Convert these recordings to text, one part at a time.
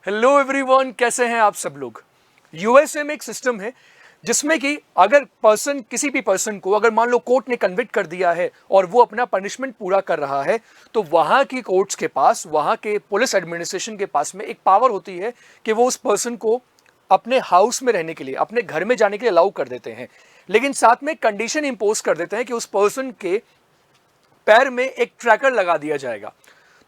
Hello everyone, कैसे हैं आप सब लोग। यूएसए में एक सिस्टम है जिसमें कि अगर किसी भी पर्सन को अगर मान लो कोर्ट ने कन्विक्ट कर दिया है और वो अपना पनिशमेंट पूरा कर रहा है, तो वहां की कोर्ट्स के पास, वहां के पुलिस एडमिनिस्ट्रेशन के पास में एक पावर होती है कि वो उस पर्सन को अपने हाउस में रहने के लिए, अपने घर में जाने के लिए अलाउ कर देते हैं। लेकिन साथ में कंडीशन इंपोज कर देते हैं कि उस पर्सन के पैर में एक ट्रैकर लगा दिया जाएगा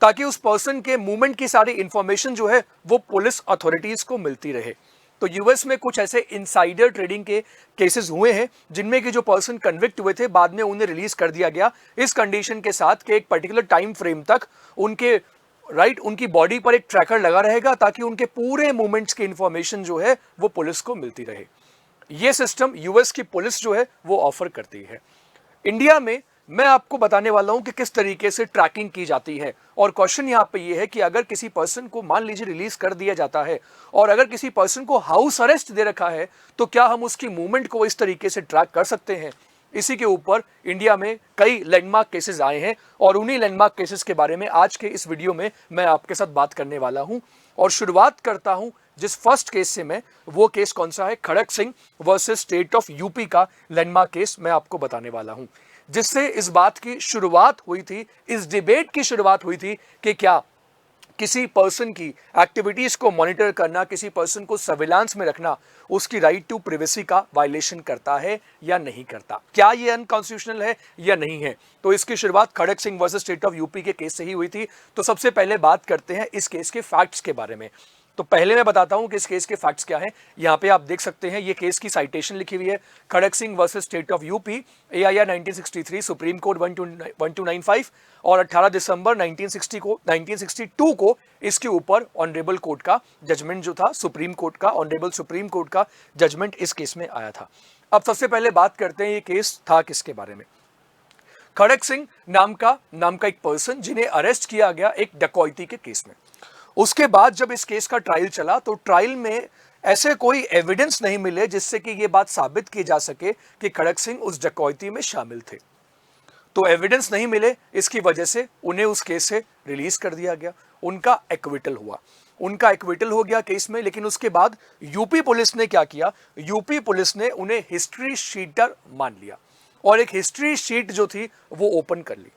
ताकि उस पर्सन के मूवमेंट की सारी इंफॉर्मेशन जो है वो पुलिस अथॉरिटीज को मिलती रहे। तो यूएस में कुछ ऐसे इनसाइडर ट्रेडिंग के केसेस हुए हैं जिनमें कि जो पर्सन कन्विक्ट हुए थे बाद में उन्हें रिलीज कर दिया गया इस कंडीशन के साथ कि एक पर्टिकुलर टाइम फ्रेम तक उनकी बॉडी पर एक ट्रैकर लगा रहेगा ताकि उनके पूरे मूवमेंट्स की इंफॉर्मेशन जो है वो पुलिस को मिलती रहे। यह सिस्टम यूएस की पुलिस जो है वो ऑफर करती है। इंडिया में मैं आपको बताने वाला हूं कि किस तरीके से ट्रैकिंग की जाती है। और क्वेश्चन यहां पे ये है कि अगर किसी पर्सन को मान लीजिए रिलीज कर दिया जाता है और अगर किसी पर्सन को हाउस अरेस्ट दे रखा है तो क्या हम उसकी मूवमेंट को इस तरीके से ट्रैक कर सकते हैं। इसी के ऊपर इंडिया में कई लैंडमार्क केसेस आए हैं और उन्हीं लैंडमार्क केसेस के बारे में आज के इस वीडियो में मैं आपके साथ बात करने वाला हूं। और शुरुआत करता हूं जिस फर्स्ट केस से मैं, वो केस कौन सा है, Khadak Singh versus state of UP का लैंडमार्क केस मैं आपको बताने वाला हूं, जिससे इस बात की शुरुआत हुई थी, इस डिबेट की शुरुआत हुई थी कि क्या किसी पर्सन की एक्टिविटीज को मॉनिटर करना, किसी पर्सन को सर्विलांस में रखना उसकी राइट टू प्राइवेसी का वायलेशन करता है या नहीं करता, क्या ये अनकॉन्स्टिट्यूशनल है या नहीं है। तो इसकी शुरुआत Khadak Singh versus state of UP के केस से ही हुई थी। तो सबसे पहले बात करते हैं इस केस के फैक्ट्स के बारे में। तो पहले मैं बताता हूं कि इस केस के फैक्ट्स क्या हैं। यहां पे आप देख सकते हैं ये केस की साइटेशन लिखी हुई है, Khadak Singh versus state of UP, AIR 1963, supreme court 1295 और 18 दिसंबर 1962 को इसके ऊपर ऑनरेबल कोर्ट का जजमेंट जो था, सुप्रीम कोर्ट का, ऑनरेबल सुप्रीम कोर्ट का जजमेंट इस केस में आया था। अब सबसे पहले बात करते हैं ये केस था किसके बारे में। खड़क सिंह नाम का एक पर्सन जिन्हें अरेस्ट किया गया एक डकैती के केस में। उसके बाद जब इस केस का ट्रायल चला तो ट्रायल में ऐसे कोई एविडेंस नहीं मिले जिससे कि यह बात साबित की जा सके कि खड़क सिंह उस डकैती में शामिल थे। तो एविडेंस नहीं मिले, इसकी वजह से उन्हें उस केस से रिलीज कर दिया गया। उनका एक्विटल हो गया केस में। लेकिन उसके बाद यूपी पुलिस ने क्या किया, यूपी पुलिस ने उन्हें हिस्ट्री शीटर मान लिया और एक हिस्ट्री शीट जो थी वो ओपन कर ली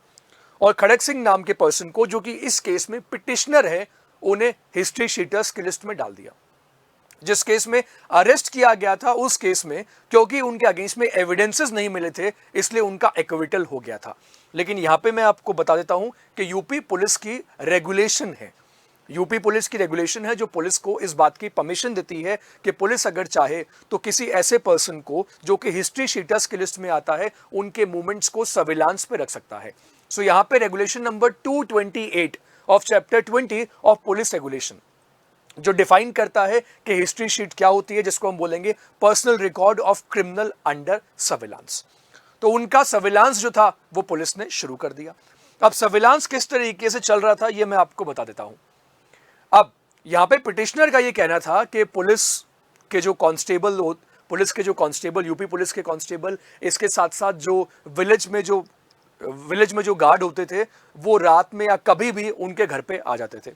और खड़क सिंह नाम के पर्सन को, जो कि इस केस में पिटिशनर है, उन्हें हिस्ट्री शीटर्स की लिस्ट में डाल दिया। जिस केस में अरेस्ट किया गया था उस केस में क्योंकि उनके अगेंस्ट में एविडेंसेस नहीं मिले थे इसलिए उनका एक्विटल हो गया था। लेकिन यहां पे मैं आपको बता देता हूं कि यूपी पुलिस की रेगुलेशन है जो पुलिस को इस बात की परमिशन देती है कि पुलिस अगर चाहे तो किसी ऐसे पर्सन को जो कि हिस्ट्री शीटर्स की लिस्ट में आता है उनके मूवमेंट्स को सर्विलांस पे रख सकता है। सो यहां पे regulation number 228 of chapter 20 of police regulation जो डिफाइन करता है कि हिस्ट्री शीट क्या होती है, जिसको हम बोलेंगे personal record of criminal under surveillance. तो उनका सर्विलांस जो था वो पुलिस ने शुरू कर दिया। अब सर्विलांस किस तरीके से चल रहा था ये मैं आपको बता देता हूं। अब यहां पे पिटिशनर का ये कहना था कि पुलिस के जो कांस्टेबल, यूपी पुलिस के कांस्टेबल, इसके साथ साथ जो विलेज में जो गार्ड होते थे वो रात में या कभी भी उनके घर पे आ जाते थे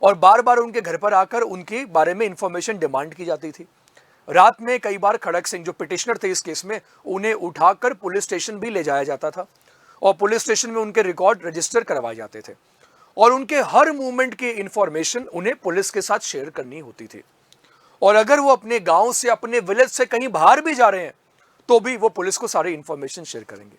और बार बार उनके घर पर आकर उनके बारे में इंफॉर्मेशन डिमांड की जाती थी। रात में कई बार खड़क सिंह जो पिटिशनर थे इस केस में, उन्हें उठाकर पुलिस स्टेशन भी ले जाया जाता था और पुलिस स्टेशन में उनके रिकॉर्ड रजिस्टर करवाए जाते थे और उनके हर मूवमेंट की इंफॉर्मेशन उन्हें पुलिस के साथ शेयर करनी होती थी। और अगर वो अपने गांव से, अपने विलेज से कहीं बाहर भी जा रहे हैं तो भी वो पुलिस को सारी इंफॉर्मेशन शेयर करेंगे।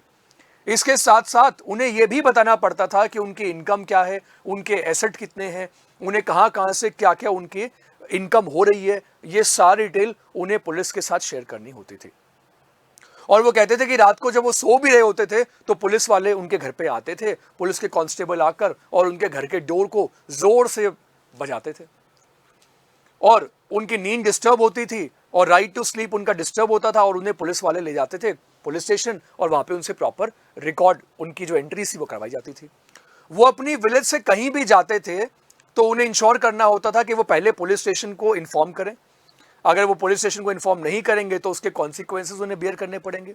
इसके साथ साथ उन्हें यह भी बताना पड़ता था कि उनकी इनकम क्या है, उनके एसेट कितने हैं, उन्हें कहां से क्या क्या उनकी इनकम हो रही है, ये सारी डिटेल उन्हें पुलिस के साथ शेयर करनी होती थी। और वो कहते थे कि रात को जब वो सो भी रहे होते थे तो पुलिस वाले उनके घर पे आते थे, पुलिस के कांस्टेबल आकर और उनके घर के डोर को जोर से बजाते थे और उनकी नींद डिस्टर्ब होती थी और राइट टू स्लीप उनका डिस्टर्ब होता था और उन्हें पुलिस वाले ले जाते थे पुलिस स्टेशन और वहां पे उनसे प्रॉपर रिकॉर्ड, उनकी जो एंट्री थी वो करवाई जाती थी। वो अपनी विलेज से कहीं भी जाते थे तो उन्हें इंश्योर करना होता था कि वो पहले पुलिस स्टेशन को इन्फॉर्म करें। अगर वो पुलिस स्टेशन को इन्फॉर्म नहीं करेंगे तो उसके कॉन्सिक्वेंसेस उन्हें बियर करने पड़ेंगे।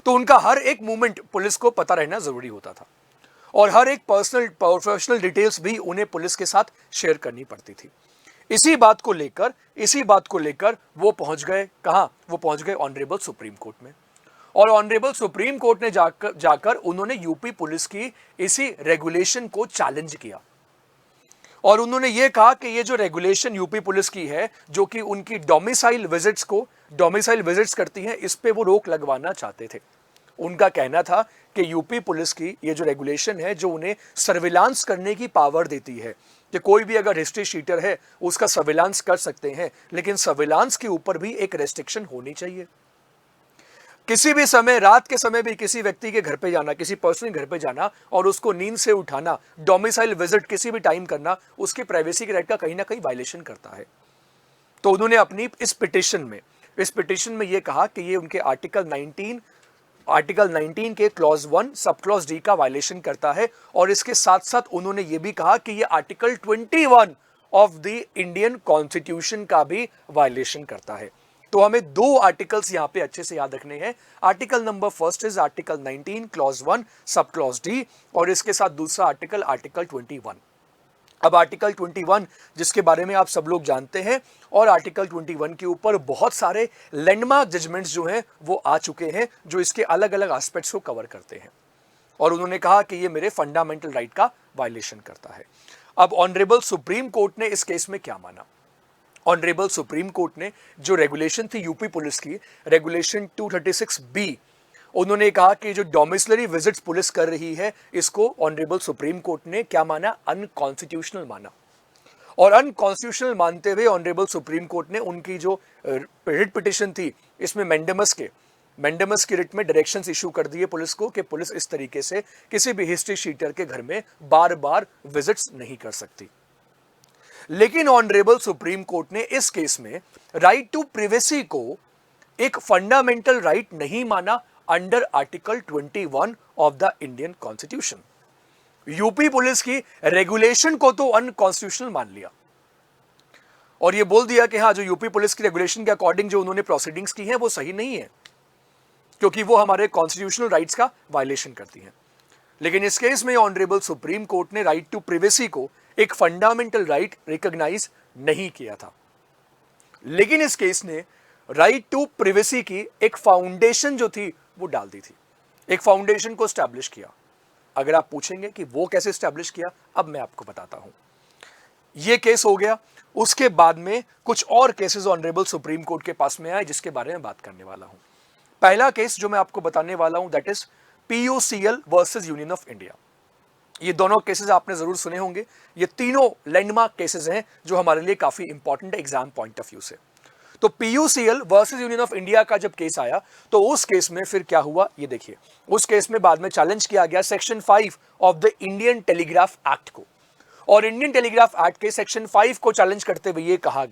तो उनका हर एक मूवमेंट पुलिस को पता रहना जरूरी होता था। और हर एक पर्सनल प्रोफेशनल डिटेल्स भी उन्हें पुलिस के साथ शेयर करनी पड़ती थी। इसी बात को लेकर वो पहुंच गए कहां? वो पहुंच गए ऑनरेबल सुप्रीम कोर्ट में। और ऑनरेबल सुप्रीम कोर्ट ने जाकर उन्होंने यूपी पुलिस की इसी रेगुलेशन को चैलेंज किया और उन्होंने ये कहा कि ये जो रेगुलेशन यूपी पुलिस की है, जो कि उनकी डोमिसाइल विजिट्स करती है, इस पे वो रोक लगवाना चाहते थे। उनका कहना था कि यूपी पुलिस की ये जो रेगुलेशन है, जो उन्हें सर्विलांस करने की पावर देती है कि कोई भी अगर हिस्ट्री शीटर है उसका सर्विलांस कर सकते हैं, लेकिन सर्विलांस के ऊपर भी एक रेस्ट्रिक्शन होनी चाहिए। किसी भी समय, रात के समय भी किसी व्यक्ति के घर पे जाना, किसी पर्सन के घर पे जाना और उसको नींद से उठाना, डोमिसाइल विजिट किसी भी टाइम करना, उसकी प्राइवेसी के राइट का कहीं ना कहीं वायलेशन करता है। तो उन्होंने अपनी इस पिटिशन में यह कहा कि ये उनके आर्टिकल 19 के क्लॉज 1 सब क्लॉज डी का वायलेशन करता है। और इसके साथ साथ उन्होंने ये भी कहा कि ये article 21 of the Indian constitution का भी वायलेशन करता है। तो हमें दो आर्टिकल्स यहां पे अच्छे से याद रखने हैं। Article number first is article 19 clause 1 sub clause D, और इसके साथ दूसरा आर्टिकल 21। अब आर्टिकल 21 जिसके बारे में आप सब लोग जानते हैं, और आर्टिकल 21 के ऊपर बहुत सारे लैंडमार्क जजमेंट्स जो हैं वो आ चुके हैं, जो इसके अलग अलग एस्पेक्ट्स को कवर करते हैं। और उन्होंने कहा कि ये मेरे फंडामेंटल राइट का वायलेशन करता है। अब ऑनरेबल सुप्रीम कोर्ट ने इस केस में क्या माना? ऑनरेबल सुप्रीम कोर्ट ने जो रेगुलेशन थी यूपी पुलिस की, रेगुलेशन 236B, उन्होंने कहा कि जो डोमिसिलरी विजिट्स पुलिस कर रही है, इसको ऑनरेबल सुप्रीम कोर्ट ने क्या माना? अनकॉन्स्टिट्यूशनल माना। और अनकॉन्स्टिट्यूशनल मानते हुए ऑनरेबल सुप्रीम कोर्ट ने उनकी जो रिट पिटिशन थी, इसमें मैंडेमस की रिट में डायरेक्शंस इशू कर दिए पुलिस को कि पुलिस इस तरीके से किसी भी हिस्ट्री शीटर के घर में बार बार विजिट्स नहीं कर सकती। लेकिन ऑनरेबल सुप्रीम कोर्ट ने इस केस में राइट टू प्रिवेसी को एक फंडामेंटल राइट नहीं माना under article 21 of the Indian constitution. UP police की रेगुलेशन को तो अनकॉन्स्टिट्यूशनल मान लिया और यह बोल दिया कि हां, जो यूपी पुलिस की रेगुलेशन के अकॉर्डिंग जो उन्होंने प्रोसीडिंग्स की हैं वो सही नहीं है, क्योंकि वो हमारे कॉन्स्टिट्यूशनल राइट्स का वायलेशन करती हैं। लेकिन इस केस में ऑनरेबल सुप्रीम कोर्ट ने राइट टू प्रिवेसी को एक फंडामेंटल राइट रिकॉग्नाइज नहीं किया था। लेकिन इस केस ने राइट टू प्रिवेसी की एक फाउंडेशन जो थी वो डाल दी थी, एक फाउंडेशन को स्टैब्लिश किया। अगर आप पूछेंगे कि वो कैसे स्टैब्लिश किया, अब मैं आपको बताता हूं। ये केस हो गया, उसके बाद में कुछ और केसेस ऑनरेबल सुप्रीम कोर्ट के पास में आए, जिसके बारे में बात करने वाला हूं। पहला केस जो मैं आपको बताने वाला हूं, that is PUCL versus union of India. ये दोनों केसेस आपने जरूर सुने होंगे। ये तीनों लैंडमार्क केसेस हैं जो हमारे लिए काफी इंपॉर्टेंट है एग्जाम पॉइंट ऑफ व्यू से। तो PUCL versus union of India का जब केस आया, तो उस केस में फिर क्या हुआ ये देखिए। उस केस में बाद में चैलेंज किया गया section 5 of the Indian telegraph act को, और इंडियन टेलीग्राफ एक्ट के सेक्शन 5 को चैलेंज करते हुए ये कहा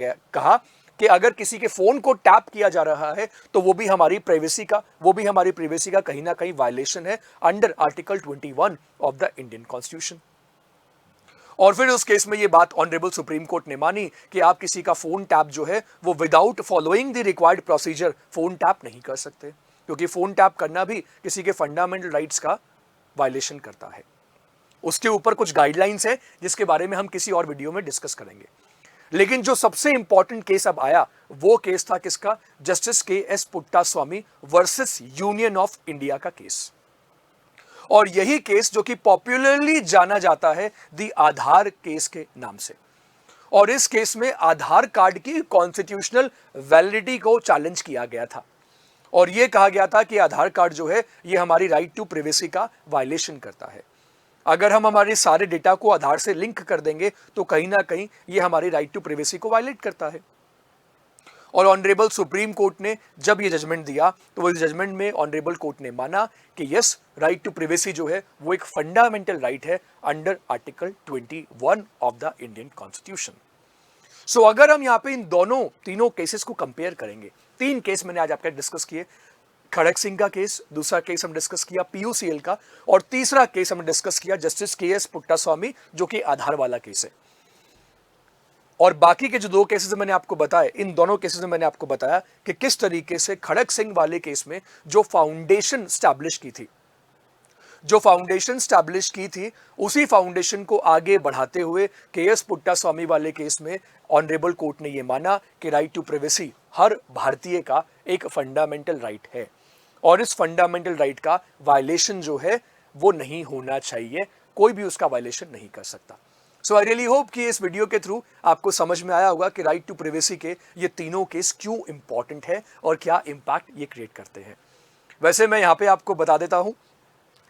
कि अगर किसी के फोन को टैप किया जा रहा है तो वो भी हमारी प्राइवेसी का कहीं ना कहीं वायलेशन है under article 21 of the Indian constitution. और फिर उस केस में ये बात ऑनरेबल सुप्रीम कोर्ट ने मानी कि आप किसी का फोन टैप जो है वो without following the required procedure phone tap नहीं कर सकते, क्योंकि फोन टैप करना भी किसी के फंडामेंटल राइट्स का वायलेशन करता है। उसके ऊपर कुछ गाइडलाइंस है जिसके बारे में हम किसी और वीडियो में डिस्कस करेंगे। लेकिन जो सबसे इंपॉर्टेंट केस अब आया, वो केस था किसका? Justice KS Puttaswamy versus union of India का केस। और यही केस जो कि पॉपुलरली जाना जाता है द आधार केस के नाम से। और इस केस में आधार कार्ड की कॉन्स्टिट्यूशनल वैलिडिटी को चैलेंज किया गया था, और यह कहा गया था कि आधार कार्ड जो है ये हमारी राइट टू प्राइवेसी का वायलेशन करता है। अगर हम हमारे सारे डेटा को आधार से लिंक कर देंगे तो कहीं ना कहीं ये हमारी राइट टू प्राइवेसी को वायलेट करता है। और ऑनरेबल सुप्रीम कोर्ट ने जब ये जजमेंट दिया, तो इस जजमेंट में ऑनरेबल कोर्ट ने माना कि यस, राइट टू प्राइवेसी जो है वो एक फंडामेंटल राइट है under article 21 of the Indian constitution. So अगर हम यहाँ पे इन तीनों केसेस को कंपेयर करेंगे, 3 केस मैंने आज आपके डिस्कस किए। खड़क सिंह का केस, दूसरा केस हम डिस्कस किया PUCL का, और तीसरा केस हमने डिस्कस किया जस्टिस KS पुट्टास्वामी जो कि आधार वाला केस है। और बाकी के जो 2 केसेस मैंने आपको बताए, इन दोनों केसेस में मैंने आपको बताया कि किस तरीके से खड़क सिंह वाले केस में जो फाउंडेशन स्टैब्लिश की थी, जो फाउंडेशन स्टैब्लिश की थी उसी फाउंडेशन को आगे बढ़ाते हुए केएस पुट्टास्वामी वाले केस में ऑनरेबल कोर्ट ने यह माना कि राइट टू प्राइवेसी हर भारतीय का एक फंडामेंटल राइट है और इस फंडामेंटल राइट का वायलेशन जो है वो नहीं होना चाहिए, कोई भी उसका वायलेशन नहीं कर सकता। सो आई रियली होप कि इस वीडियो के थ्रू आपको समझ में आया होगा कि राइट टू प्राइवेसी के ये तीनों केस क्यों इंपॉर्टेंट है और क्या इंपैक्ट ये क्रिएट करते हैं। वैसे मैं यहाँ पे आपको बता देता हूँ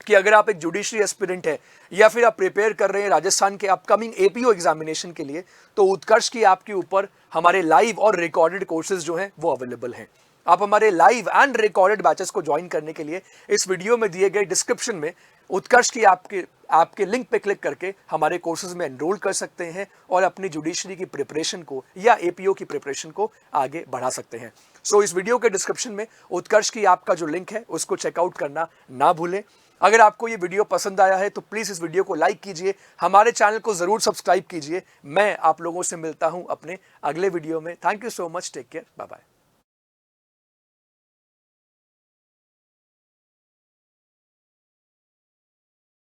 कि अगर आप एक जुडिशरी एस्पिरेंट है या फिर आप प्रिपेयर कर रहे हैं राजस्थान के अपकमिंग एपीओ एग्जामिनेशन के लिए, तो उत्कर्ष की ऐप के ऊपर हमारे लाइव और रिकॉर्डेड कोर्सेज जो हैं वो अवेलेबल हैं। आप हमारे लाइव एंड रिकॉर्डेड बैचेस को ज्वाइन करने के लिए इस वीडियो में दिए गए डिस्क्रिप्शन में उत्कर्ष की ऐप के लिंक पे क्लिक करके हमारे कोर्सेज में एनरोल कर सकते हैं और अपनी जुडिशरी की प्रिपरेशन को या एपीओ की प्रिपरेशन को आगे बढ़ा सकते हैं। सो इस वीडियो के डिस्क्रिप्शन में उत्कर्ष की ऐप का जो लिंक है उसको चेकआउट करना ना भूलें। अगर आपको ये वीडियो पसंद आया है तो प्लीज इस वीडियो को लाइक कीजिए, हमारे चैनल को जरूर सब्सक्राइब कीजिए। मैं आप लोगों से मिलता हूं अपने अगले वीडियो में। Thank you so much, take care, bye bye.